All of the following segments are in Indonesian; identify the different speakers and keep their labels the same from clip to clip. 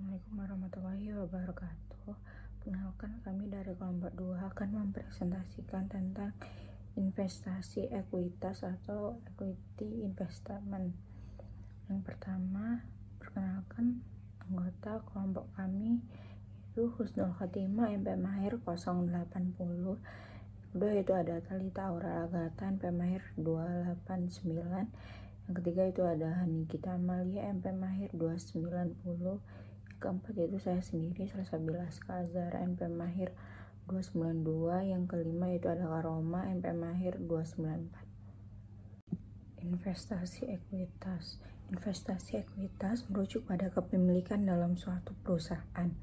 Speaker 1: Assalamualaikum warahmatullahi wabarakatuh. Perkenalkan, kami dari kelompok 2 akan mempresentasikan tentang investasi ekuitas atau equity investment. Yang pertama, perkenalkan anggota kelompok kami itu Husnul Khotimah MP Mahir 080. Kedua itu ada Talita Aura Agatha MP Mahir 289. Yang ketiga itu ada Nikita Amalia MP Mahir 290. Keempat yaitu saya sendiri Salsabila Azhar MP Mahir 292. Yang kelima itu ada Karoma MP Mahir 294. Investasi ekuitas. Investasi ekuitas merujuk pada kepemilikan dalam suatu perusahaan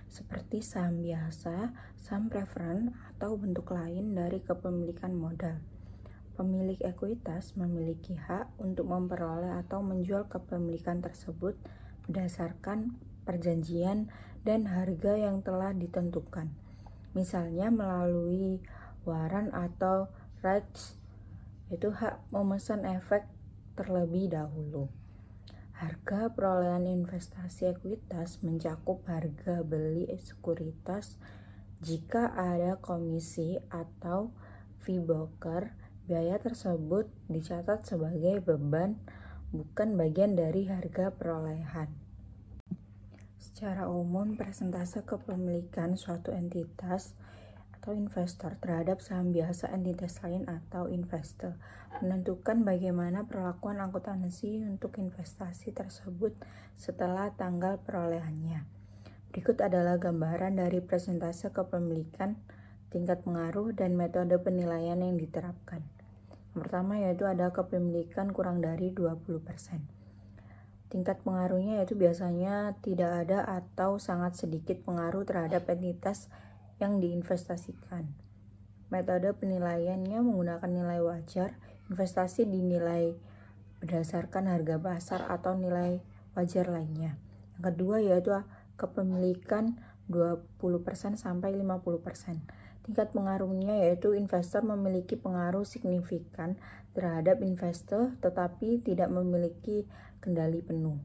Speaker 1: seperti saham biasa, saham preferen, atau bentuk lain dari kepemilikan modal. Pemilik ekuitas memiliki hak untuk memperoleh atau menjual kepemilikan tersebut berdasarkan perjanjian dan harga yang telah ditentukan. Misalnya melalui waran atau rights, yaitu hak memesan efek terlebih dahulu. Harga perolehan investasi ekuitas mencakup harga beli sekuritas. Jika ada komisi atau fee broker, biaya tersebut dicatat sebagai beban, bukan bagian dari harga perolehan. Secara umum, persentase kepemilikan suatu entitas atau investor terhadap saham biasa entitas lain atau investor menentukan bagaimana perlakuan akuntansi untuk investasi tersebut setelah tanggal perolehannya. Berikut adalah gambaran dari persentase kepemilikan, tingkat pengaruh, dan metode penilaian yang diterapkan. Yang pertama yaitu ada kepemilikan kurang dari 20%. Tingkat pengaruhnya yaitu biasanya tidak ada atau sangat sedikit pengaruh terhadap entitas yang diinvestasikan. Metode penilaiannya menggunakan nilai wajar. Investasi dinilai berdasarkan harga pasar atau nilai wajar lainnya. Yang kedua yaitu kepemilikan 20% sampai 50%. Tingkat pengaruhnya yaitu investor memiliki pengaruh signifikan terhadap investor tetapi tidak memiliki kendali penuh.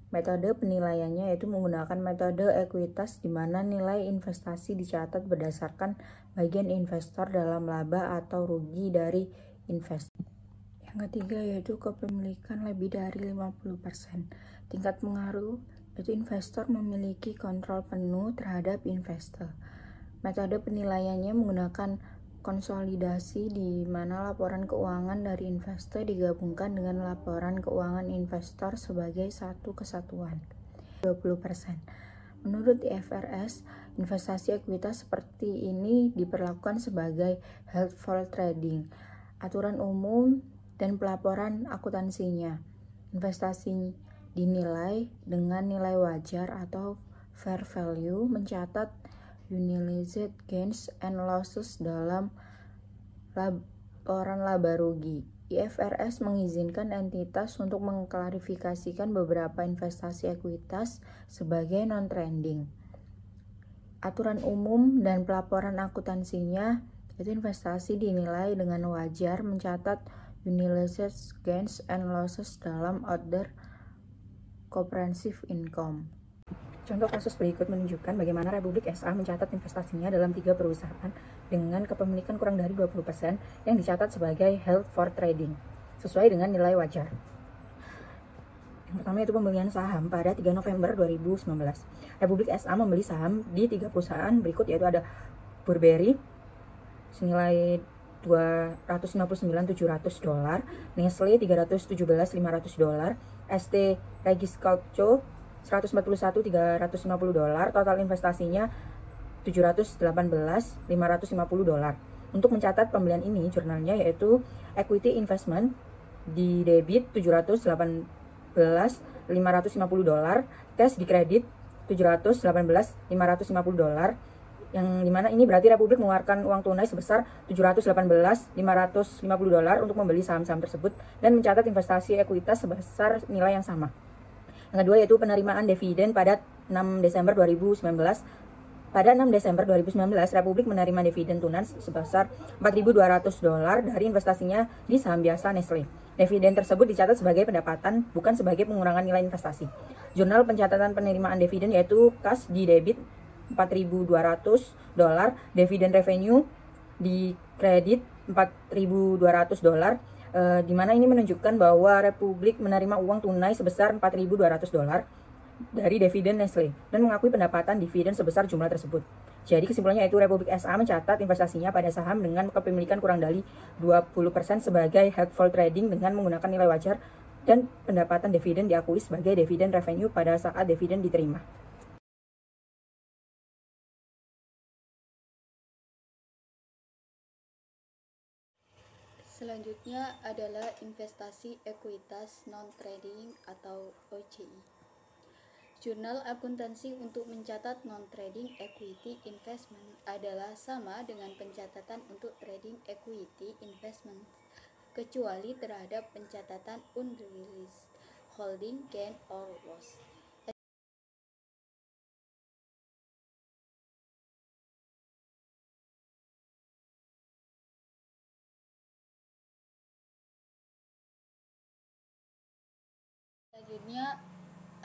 Speaker 1: Metode penilaiannya yaitu menggunakan metode ekuitas di mana nilai investasi dicatat berdasarkan bagian investor dalam laba atau rugi dari investor. Yang ketiga yaitu kepemilikan lebih dari 50%. Tingkat pengaruh yaitu investor memiliki kontrol penuh terhadap investor. Metode penilaiannya menggunakan konsolidasi di mana laporan keuangan dari investor digabungkan dengan laporan keuangan investor sebagai satu kesatuan. 20%. Menurut IFRS, investasi ekuitas seperti ini diperlakukan sebagai held for trading. Aturan umum dan pelaporan akuntansinya. Investasi dinilai dengan nilai wajar atau fair value, mencatat unrealized gains and losses dalam laporan laba rugi. IFRS mengizinkan entitas untuk mengklarifikasikan beberapa investasi ekuitas sebagai non-trending. Aturan umum dan pelaporan akuntansinya yaitu investasi dinilai dengan wajar, mencatat unrealized gains and losses dalam other comprehensive income. Contoh kasus berikut menunjukkan bagaimana Republik SA mencatat investasinya dalam 3 perusahaan dengan kepemilikan kurang dari 20% yang dicatat sebagai held for trading, sesuai dengan nilai wajar. Yang pertama yaitu pembelian saham pada 3 November 2019. Republik SA membeli saham di 3 perusahaan berikut yaitu ada Burberry senilai $259.700, Nestle $317.500, ST Regisculpco $141.350, total investasinya $718.550. Untuk mencatat pembelian ini, jurnalnya yaitu equity investment di debit $718.550, cash di kredit $718.550, yang dimana ini berarti Republik mengeluarkan uang tunai sebesar $718.550 untuk membeli saham-saham tersebut dan mencatat investasi ekuitas sebesar nilai yang sama. Yang kedua yaitu penerimaan dividen pada 6 Desember 2019. Pada 6 Desember 2019, Republik menerima dividen tunas sebesar $4.200 dari investasinya di saham biasa Nestle. Dividen tersebut dicatat sebagai pendapatan, bukan sebagai pengurangan nilai investasi. Jurnal pencatatan penerimaan dividen yaitu kas di debit $4.200, dividen revenue di kredit $4.200, di mana ini menunjukkan bahwa Republik menerima uang tunai sebesar $4.200 dari dividen Nestle dan mengakui pendapatan dividen sebesar jumlah tersebut. Jadi kesimpulannya yaitu Republik SA mencatat investasinya pada saham dengan kepemilikan kurang dari 20% sebagai helpful trading dengan menggunakan nilai wajar, dan pendapatan dividen diakui sebagai dividen revenue pada saat dividen diterima.
Speaker 2: Selanjutnya adalah investasi ekuitas non-trading atau OCI. Jurnal akuntansi untuk mencatat non-trading equity investment adalah sama dengan pencatatan untuk trading equity investment, kecuali terhadap pencatatan unrealized holding gain or loss. Selanjutnya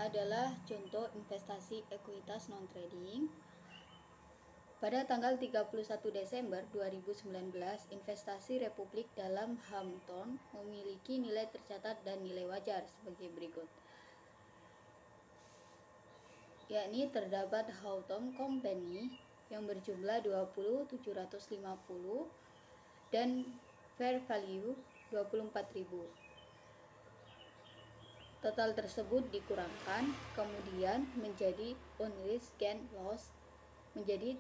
Speaker 2: adalah contoh investasi ekuitas non-trading. Pada tanggal 31 Desember 2019, investasi Republik dalam Hampton memiliki nilai tercatat dan nilai wajar sebagai berikut. Yakni terdapat Houghton Company yang berjumlah 20.750 dan fair value 24.000. Total tersebut dikurangkan kemudian menjadi unrealized gain loss menjadi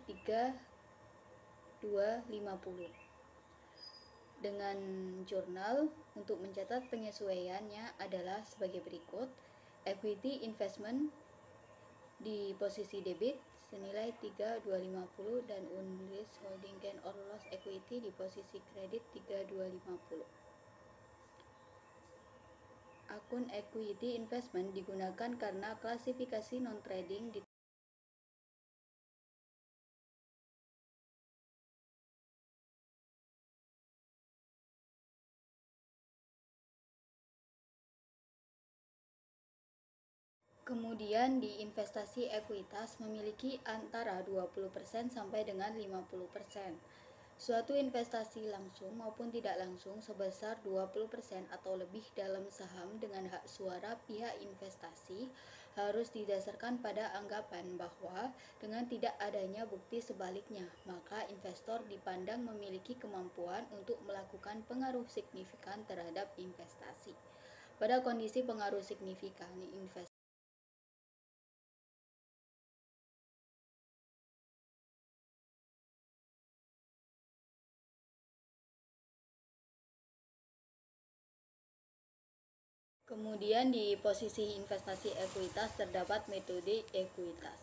Speaker 2: 3.250. Dengan jurnal untuk mencatat penyesuaiannya adalah sebagai berikut. Equity investment di posisi debit senilai 3.250 dan unrealized holding gain or loss equity di posisi kredit 3.250. Akun equity investment digunakan karena klasifikasi non-trading di Kemudian di investasi ekuitas memiliki antara 20% sampai dengan 50%. Suatu investasi langsung maupun tidak langsung sebesar 20% atau lebih dalam saham dengan hak suara pihak investasi harus didasarkan pada anggapan bahwa dengan tidak adanya bukti sebaliknya, maka investor dipandang memiliki kemampuan untuk melakukan pengaruh signifikan terhadap investasi. Pada kondisi pengaruh signifikan, kemudian di posisi investasi ekuitas terdapat metode ekuitas.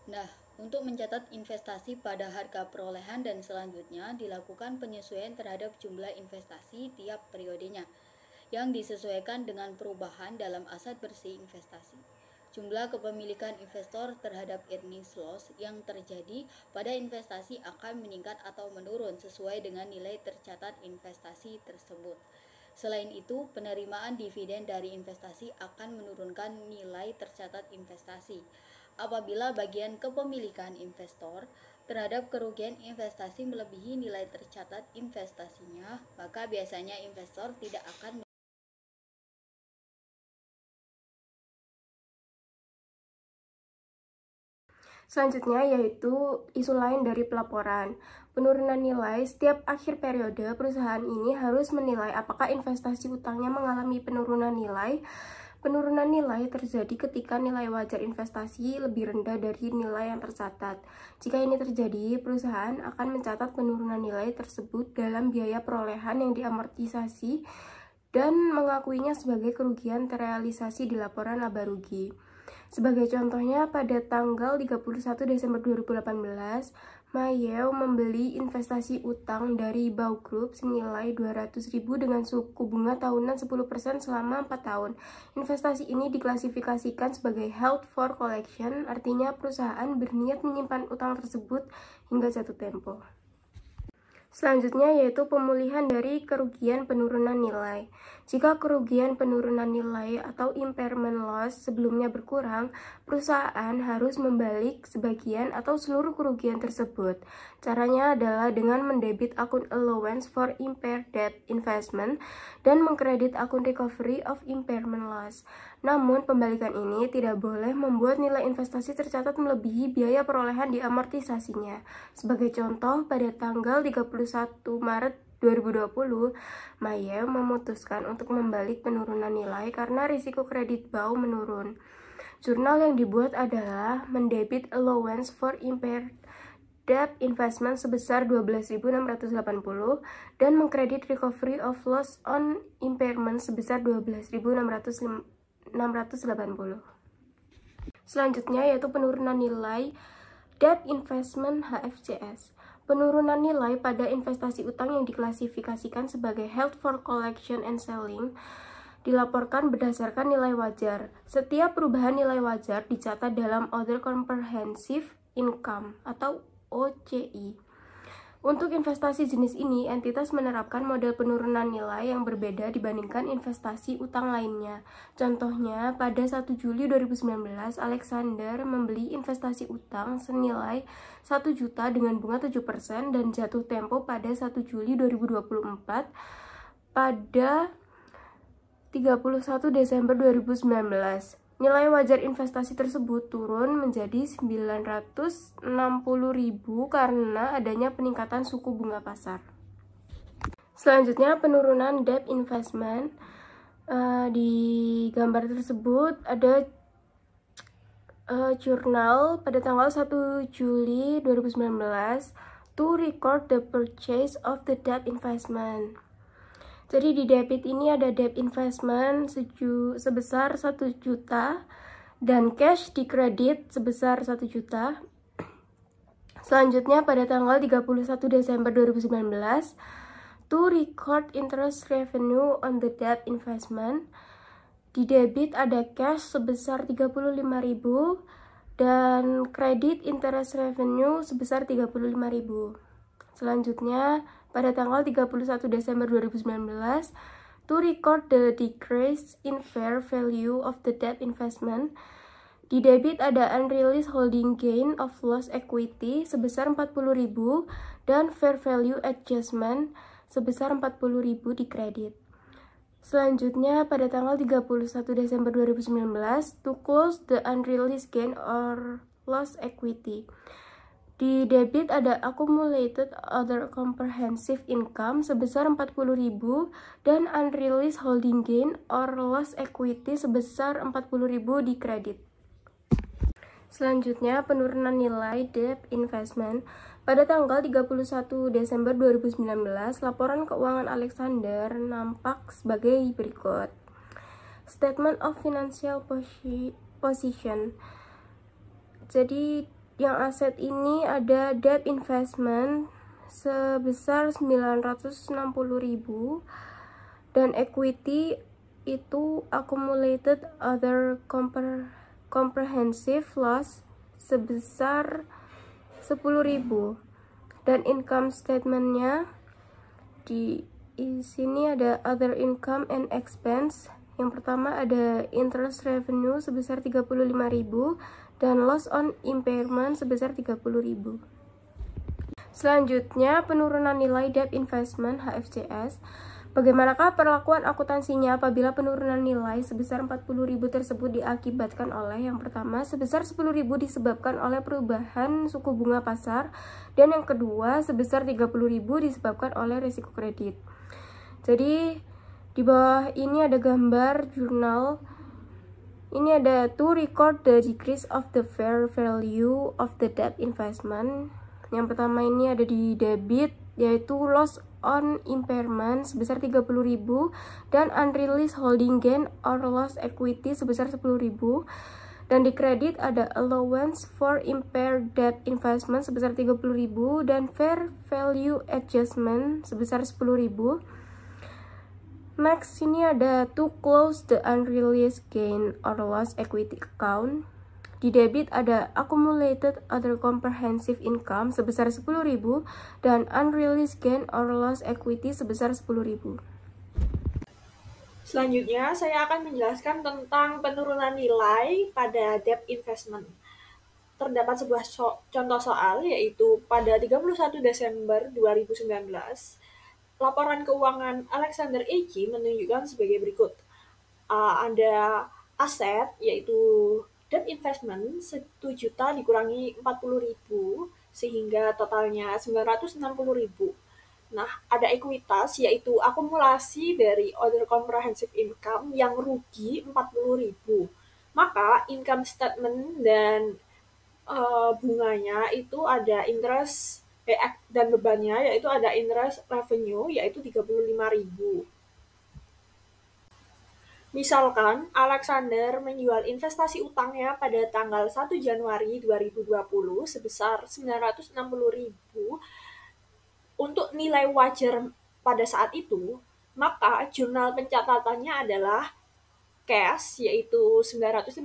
Speaker 2: Nah, untuk mencatat investasi pada harga perolehan dan selanjutnya dilakukan penyesuaian terhadap jumlah investasi tiap periodenya yang disesuaikan dengan perubahan dalam aset bersih investasi. Jumlah kepemilikan investor terhadap earnings loss yang terjadi pada investasi akan meningkat atau menurun sesuai dengan nilai tercatat investasi tersebut. Selain itu, penerimaan dividen dari investasi akan menurunkan nilai tercatat investasi. Apabila bagian kepemilikan investor terhadap kerugian investasi melebihi nilai tercatat investasinya, maka biasanya investor tidak akan.
Speaker 3: Selanjutnya yaitu isu lain dari pelaporan. Penurunan nilai setiap akhir periode perusahaan ini harus menilai apakah investasi utangnya mengalami penurunan nilai. Penurunan nilai terjadi ketika nilai wajar investasi lebih rendah dari nilai yang tercatat. Jika ini terjadi, perusahaan akan mencatat penurunan nilai tersebut dalam biaya perolehan yang diamortisasi dan mengakuinya sebagai kerugian terrealisasi di laporan laba rugi. Sebagai contohnya, pada tanggal 31 Desember 2018, Mayeo membeli investasi utang dari Bao Group senilai 200.000 dengan suku bunga tahunan 10% selama 4 tahun. Investasi ini diklasifikasikan sebagai held for collection, artinya perusahaan berniat menyimpan utang tersebut hingga jatuh tempo. Selanjutnya yaitu pemulihan dari kerugian penurunan nilai. Jika kerugian penurunan nilai atau impairment loss sebelumnya berkurang, perusahaan harus membalik sebagian atau seluruh kerugian tersebut. Caranya adalah dengan mendebit akun allowance for impaired debt investment dan mengkredit akun recovery of impairment loss. Namun, pembalikan ini tidak boleh membuat nilai investasi tercatat melebihi biaya perolehan di amortisasinya. Sebagai contoh, pada tanggal 31 Maret 2020, Mayeo memutuskan untuk membalik penurunan nilai karena risiko kredit Bao menurun. Jurnal yang dibuat adalah mendebit allowance for impaired debt investment sebesar 12.680 dan mengkredit recovery of loss on impairment sebesar 12.680. Selanjutnya yaitu penurunan nilai debt investment HFCS. Penurunan nilai pada investasi utang yang diklasifikasikan sebagai held for collection and selling dilaporkan berdasarkan nilai wajar. Setiap perubahan nilai wajar dicatat dalam Other Comprehensive Income atau OCI. Untuk investasi jenis ini, entitas menerapkan model penurunan nilai yang berbeda dibandingkan investasi utang lainnya. Contohnya, pada 1 Juli 2019, Alexander membeli investasi utang senilai 1 juta dengan bunga 7% dan jatuh tempo pada 1 Juli 2024 pada 31 Desember 2019. Nilai wajar investasi tersebut turun menjadi 960.000 karena adanya peningkatan suku bunga pasar. Selanjutnya penurunan debt investment. Di gambar tersebut ada jurnal pada tanggal 1 Juli 2019 to record the purchase of the debt investment. Jadi di debit ini ada debt investment sebesar 1 juta dan cash di kredit sebesar 1 juta. Selanjutnya pada tanggal 31 Desember 2019 to record interest revenue on the debt investment. Di debit ada cash sebesar 35.000 dan kredit interest revenue sebesar 35.000. Selanjutnya pada tanggal 31 Desember 2019 to record the decrease in fair value of the debt investment. Di debit ada unrealized holding gain of loss equity sebesar 40.000 dan fair value adjustment sebesar 40.000 di kredit. Selanjutnya pada tanggal 31 Desember 2019 to close the unrealized gain or loss equity. Di debit ada accumulated other comprehensive income sebesar 40.000 dan unrealized holding gain or loss equity sebesar 40.000 di kredit. Selanjutnya penurunan nilai debt investment. Pada tanggal 31 Desember 2019, laporan keuangan Alexander nampak sebagai berikut. Statement of Financial Position. Jadi yang aset ini ada debt investment sebesar 960.000 dan equity itu accumulated other comprehensive loss sebesar 10.000 dan income statementnya di sini ada other income and expense. Yang pertama ada interest revenue sebesar 35.000 dan loss on impairment sebesar 30.000. Selanjutnya, penurunan nilai debt investment HFCS. Bagaimanakah perlakuan akuntansinya apabila penurunan nilai sebesar 40.000 tersebut diakibatkan oleh yang pertama, sebesar 10.000 disebabkan oleh perubahan suku bunga pasar, dan yang kedua, sebesar 30.000 disebabkan oleh risiko kredit. Jadi, di bawah ini ada gambar jurnal. Ini ada to record the decrease of the fair value of the debt investment. Yang pertama ini ada di debit, yaitu loss on impairment sebesar 30.000 dan unrealized holding gain or loss equity sebesar 10.000. Dan di kredit ada allowance for impaired debt investment sebesar 30.000 dan fair value adjustment sebesar 10.000. Next, ini ada to close the unrealized gain or loss equity account. Di debit ada accumulated other comprehensive income sebesar 10.000 dan unrealized gain or loss equity sebesar 10.000.
Speaker 4: Selanjutnya, saya akan menjelaskan tentang penurunan nilai pada debt investment. Terdapat sebuah contoh soal, yaitu pada 31 Desember 2019, laporan keuangan Alexander Eki menunjukkan sebagai berikut. Ada aset, yaitu debt investment 1 juta dikurangi 40.000 sehingga totalnya 960.000. Nah, ada ekuitas yaitu akumulasi dari other comprehensive income yang rugi 40.000. Maka income statement dan bunganya itu ada interest dan bebannya yaitu ada interest revenue yaitu 35.000. Misalkan, Alexander menjual investasi utangnya pada tanggal 1 Januari 2020 sebesar 960.000 untuk nilai wajar pada saat itu, maka jurnal pencatatannya adalah cash, yaitu 950.000.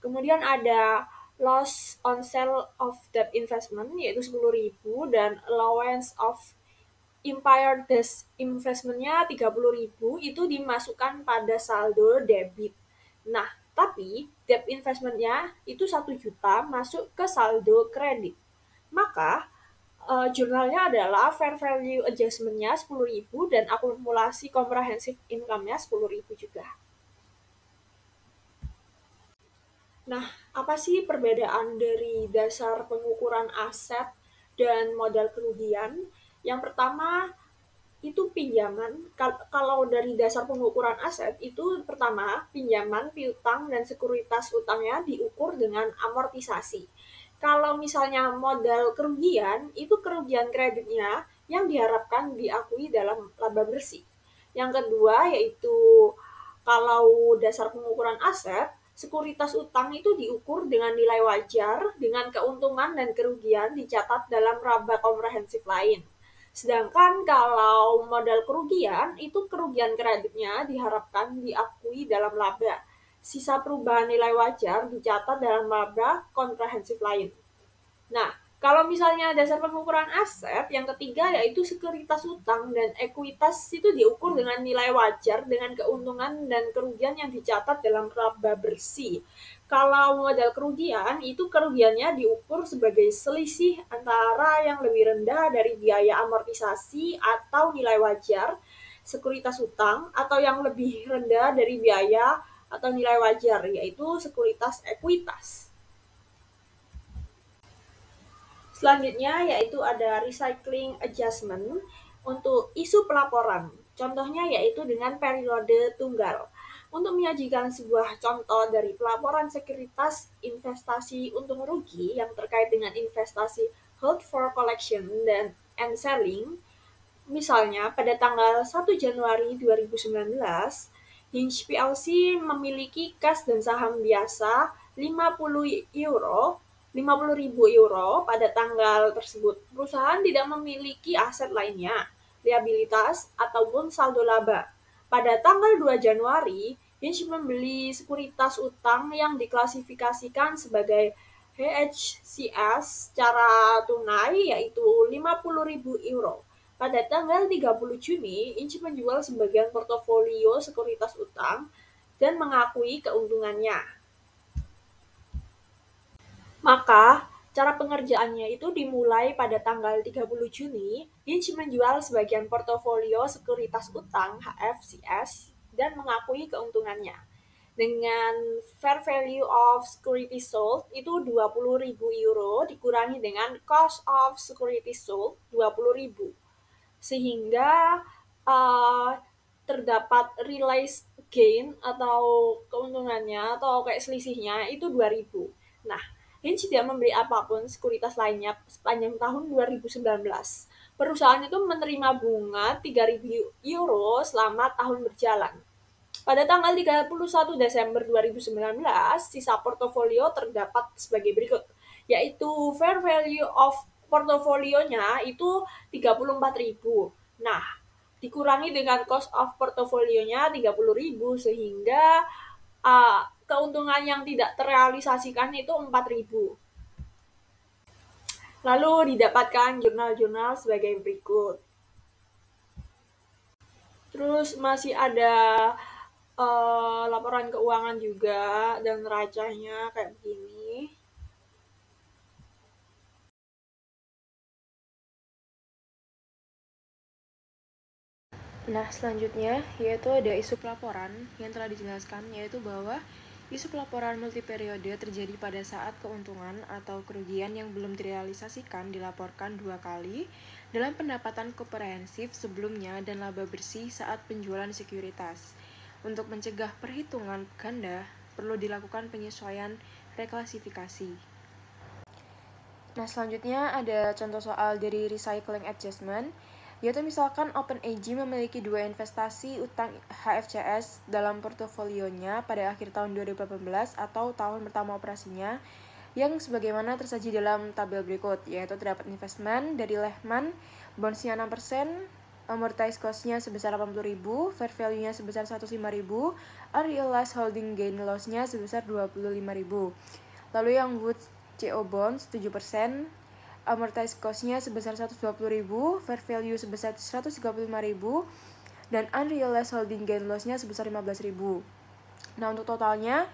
Speaker 4: Kemudian ada loss on sale of debt investment, yaitu 10.000, dan allowance of impaired debt investment-nya 30.000 itu dimasukkan pada saldo debit. Nah, tapi debt investment-nya itu 1 juta masuk ke saldo kredit. Maka jurnalnya adalah fair value adjustment-nya 10.000 dan akumulasi comprehensive income-nya 10.000 juga. Nah, apa sih perbedaan dari dasar pengukuran aset dan modal kerugian? Yang pertama, itu pinjaman. Kalau dari dasar pengukuran aset, itu pertama, pinjaman, piutang, dan sekuritas utangnya diukur dengan amortisasi. Kalau misalnya modal kerugian, itu kerugian kreditnya yang diharapkan diakui dalam laba bersih. Yang kedua, yaitu kalau dasar pengukuran aset, sekuritas utang itu diukur dengan nilai wajar, dengan keuntungan dan kerugian dicatat dalam laba komprehensif lain. Sedangkan kalau modal kerugian, itu kerugian kreditnya diharapkan diakui dalam laba. Sisa perubahan nilai wajar dicatat dalam laba komprehensif lain. Nah, kalau misalnya dasar pengukuran aset, yang ketiga yaitu sekuritas utang dan ekuitas itu diukur dengan nilai wajar dengan keuntungan dan kerugian yang dicatat dalam laba bersih. Kalau modal kerugian, itu kerugiannya diukur sebagai selisih antara yang lebih rendah dari biaya amortisasi atau nilai wajar sekuritas utang atau yang lebih rendah dari biaya atau nilai wajar, yaitu sekuritas ekuitas. Selanjutnya yaitu ada recycling adjustment untuk isu pelaporan. Contohnya yaitu dengan periode tunggal. Untuk menyajikan sebuah contoh dari pelaporan sekuritas investasi untung rugi yang terkait dengan investasi held for collection and selling, misalnya pada tanggal 1 Januari 2019, Hinge PLC memiliki kas dan saham biasa 50.000 euro pada tanggal tersebut. Perusahaan tidak memiliki aset lainnya, liabilitas, ataupun saldo laba. Pada tanggal 2 Januari, Hinge membeli sekuritas utang yang diklasifikasikan sebagai HCS secara tunai yaitu 50.000 euro. Pada tanggal 30 Juni, Hinge menjual sebagian portofolio sekuritas utang dan mengakui keuntungannya. Maka, cara pengerjaannya itu dimulai pada tanggal 30 Juni, Hinge menjual sebagian portofolio sekuritas utang HFCS dan mengakui keuntungannya. Dengan fair value of securities sold itu 20.000 euro dikurangi dengan cost of securities sold 20.000. Sehingga terdapat realized gain atau keuntungannya atau kayak selisihnya itu 2.000. Nah, Hinge tidak membeli apapun sekuritas lainnya sepanjang tahun 2019. Perusahaan itu menerima bunga 3.000 euro selama tahun berjalan. Pada tanggal 31 Desember 2019, sisa portofolio terdapat sebagai berikut, yaitu fair value of portofolionya itu 34.000. Nah, dikurangi dengan cost of portofolionya 30.000 sehingga keuntungan yang tidak terrealisasikan itu 4.000. Lalu didapatkan jurnal-jurnal sebagai berikut. Terus masih ada laporan keuangan juga dan neracanya kayak begini.
Speaker 5: Nah, selanjutnya yaitu ada isu pelaporan yang telah dijelaskan, yaitu bahwa isu pelaporan multiperiode terjadi pada saat keuntungan atau kerugian yang belum direalisasikan dilaporkan 2 kali dalam pendapatan komprehensif sebelumnya dan laba bersih saat penjualan sekuritas. Untuk mencegah perhitungan ganda, perlu dilakukan penyesuaian reklasifikasi. Nah, selanjutnya ada contoh soal dari recycling adjustment, yaitu misalkan OpenAG memiliki 2 investasi utang HFCS dalam portofolionya pada akhir tahun 2018 atau tahun pertama operasinya, yang sebagaimana tersaji dalam tabel berikut, yaitu terdapat investment dari Lehman, bondsnya 6%, amortized cost-nya sebesar 80.000, fair value-nya sebesar 105.000, unrealized holding gain loss-nya sebesar 25.000. Lalu yang Woods CO Bonds 7%, amortized cost-nya sebesar 120.000, fair value sebesar 135.000, dan unrealized holding gain loss-nya sebesar 15.000. Nah, untuk totalnya,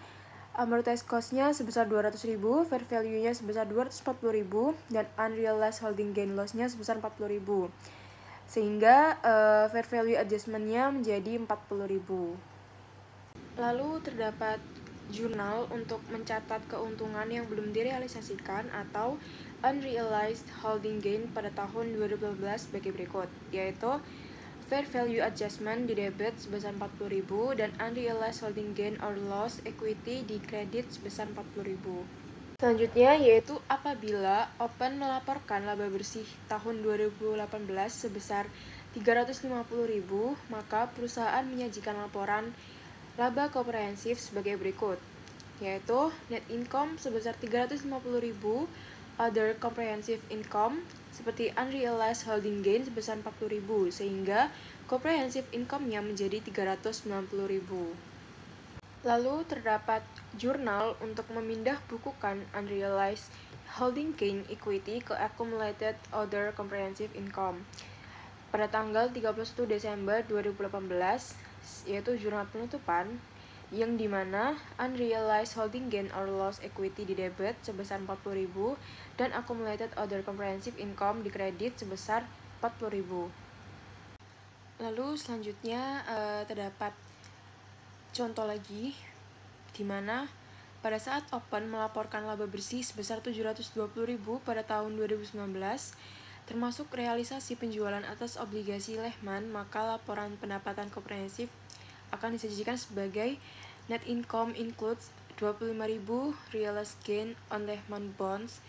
Speaker 5: amortized cost-nya sebesar 200.000, fair value-nya sebesar 240.000, dan unrealized holding gain loss-nya sebesar 40.000. Sehingga fair value adjustment-nya menjadi 40.000. Lalu terdapat jurnal untuk mencatat keuntungan yang belum direalisasikan atau unrealized holding gain pada tahun 2012 sebagai berikut, yaitu fair value adjustment di debit sebesar 40.000 dan unrealized holding gain or loss equity di kredit sebesar 40.000. Selanjutnya yaitu apabila Open melaporkan laba bersih tahun 2018 sebesar 350.000, maka perusahaan menyajikan laporan laba komprehensif sebagai berikut, yaitu net income sebesar 350.000, other comprehensive income seperti unrealized holding gain sebesar 40.000, sehingga comprehensive income-nya menjadi 390.000. Lalu terdapat jurnal untuk memindah bukukan unrealized holding gain equity ke accumulated other comprehensive income pada tanggal 31 Desember 2018, yaitu jurnal penutupan, yang dimana unrealized holding gain or loss equity di debit sebesar 40.000 dan accumulated other comprehensive income di kredit sebesar 40.000. Lalu selanjutnya terdapat contoh lagi, di mana pada saat Open melaporkan laba bersih sebesar 720.000 pada tahun 2019, termasuk realisasi penjualan atas obligasi Lehman, maka laporan pendapatan komprehensif akan disajikan sebagai net income includes 25.000 realized gain on Lehman bonds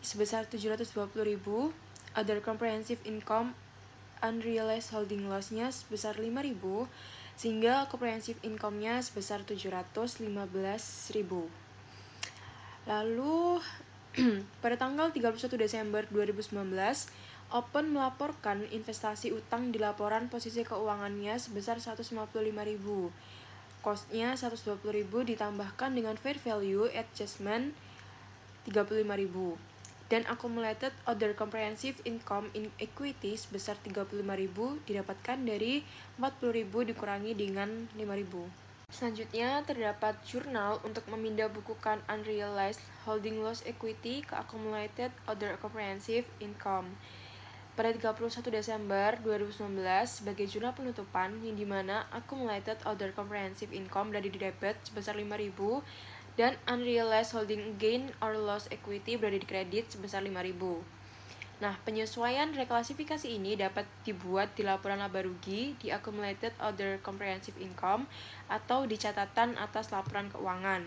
Speaker 5: sebesar 720.000, other comprehensive income unrealized holding loss-nya sebesar 5.000, sehingga comprehensive income-nya sebesar 715.000. Lalu pada tanggal 31 Desember 2019, Open melaporkan investasi utang di laporan posisi keuangannya sebesar 155.000. Cost-nya 120.000 ditambahkan dengan fair value adjustment 35.000. Dan accumulated other comprehensive income in equity sebesar 35.000 didapatkan dari 40.000 dikurangi dengan 5.000. Selanjutnya terdapat jurnal untuk memindah bukukan unrealized holding loss equity ke accumulated other comprehensive income pada 31 Desember 2019 sebagai jurnal penutupan, yang dimana accumulated other comprehensive income berada di debit sebesar 5.000 dan unrealized holding gain or loss equity berada di kredit sebesar 5.000. Nah, penyesuaian reklasifikasi ini dapat dibuat di laporan laba rugi, di accumulated other comprehensive income, atau di catatan atas laporan keuangan.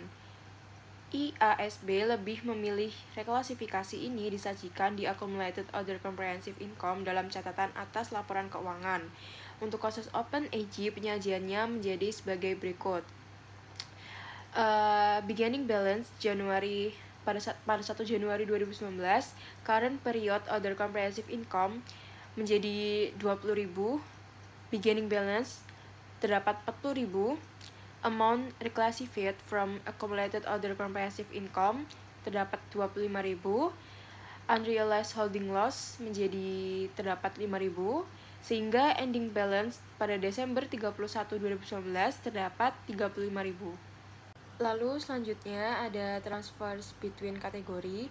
Speaker 5: IASB lebih memilih reklasifikasi ini disajikan di Accumulated Other Comprehensive Income dalam catatan atas laporan keuangan. Untuk kasus OpenAG, penyajiannya menjadi sebagai berikut. Beginning balance pada 1 Januari 2019, current period Other Comprehensive Income menjadi 20.000, beginning balance terdapat 40.000, amount reclassified from accumulated other comprehensive income terdapat 25.000, unrealized holding loss terdapat 5.000, sehingga ending balance pada Desember 31, 2019 terdapat 35.000. Lalu selanjutnya ada transfers between kategori,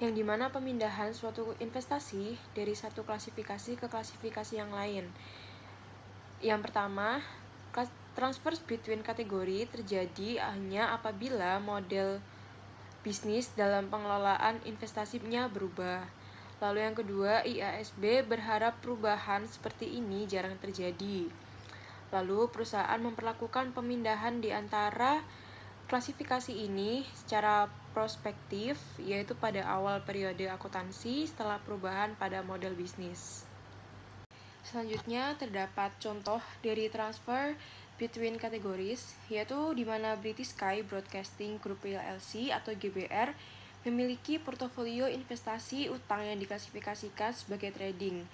Speaker 5: yang dimana pemindahan suatu investasi dari satu klasifikasi ke klasifikasi yang lain. Yang pertama, transfers between kategori terjadi hanya apabila model bisnis dalam pengelolaan investasinya berubah. Lalu yang kedua, IASB berharap perubahan seperti ini jarang terjadi. Lalu perusahaan memperlakukan pemindahan di antara klasifikasi ini secara prospektif, yaitu pada awal periode akuntansi setelah perubahan pada model bisnis. Selanjutnya terdapat contoh dari transfer between categories, yaitu di mana British Sky Broadcasting Group plc atau GBR memiliki portofolio investasi utang yang diklasifikasikan sebagai trading,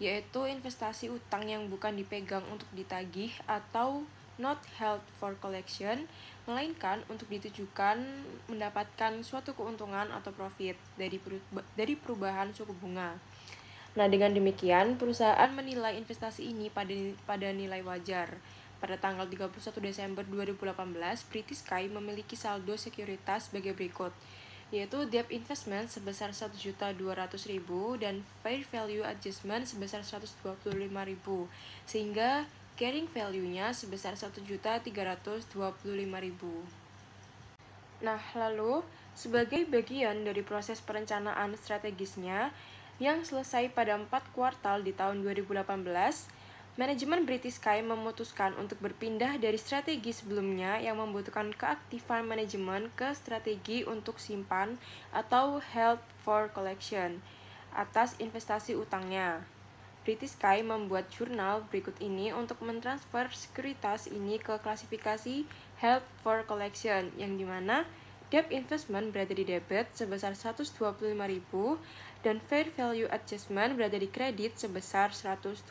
Speaker 5: yaitu investasi utang yang bukan dipegang untuk ditagih atau not held for collection, melainkan untuk ditujukan mendapatkan suatu keuntungan atau profit dari perubahan suku bunga. Nah, dengan demikian, perusahaan menilai investasi ini pada nilai wajar. Pada tanggal 31 Desember 2018, British Sky memiliki saldo sekuritas sebagai berikut, yaitu debt investment sebesar 1.200.000 dan fair value adjustment sebesar 125.000, sehingga carrying value-nya sebesar 1.325.000. Nah, lalu sebagai bagian dari proses perencanaan strategisnya yang selesai pada 4 kuartal di tahun 2018, manajemen British Sky memutuskan untuk berpindah dari strategi sebelumnya yang membutuhkan keaktifan manajemen ke strategi untuk simpan atau held for collection atas investasi utangnya. British Sky membuat jurnal berikut ini untuk mentransfer sekuritas ini ke klasifikasi held for collection, yang dimana debt investment berada di debit sebesar 125.000 dan fair value adjustment berada di kredit sebesar 125.000.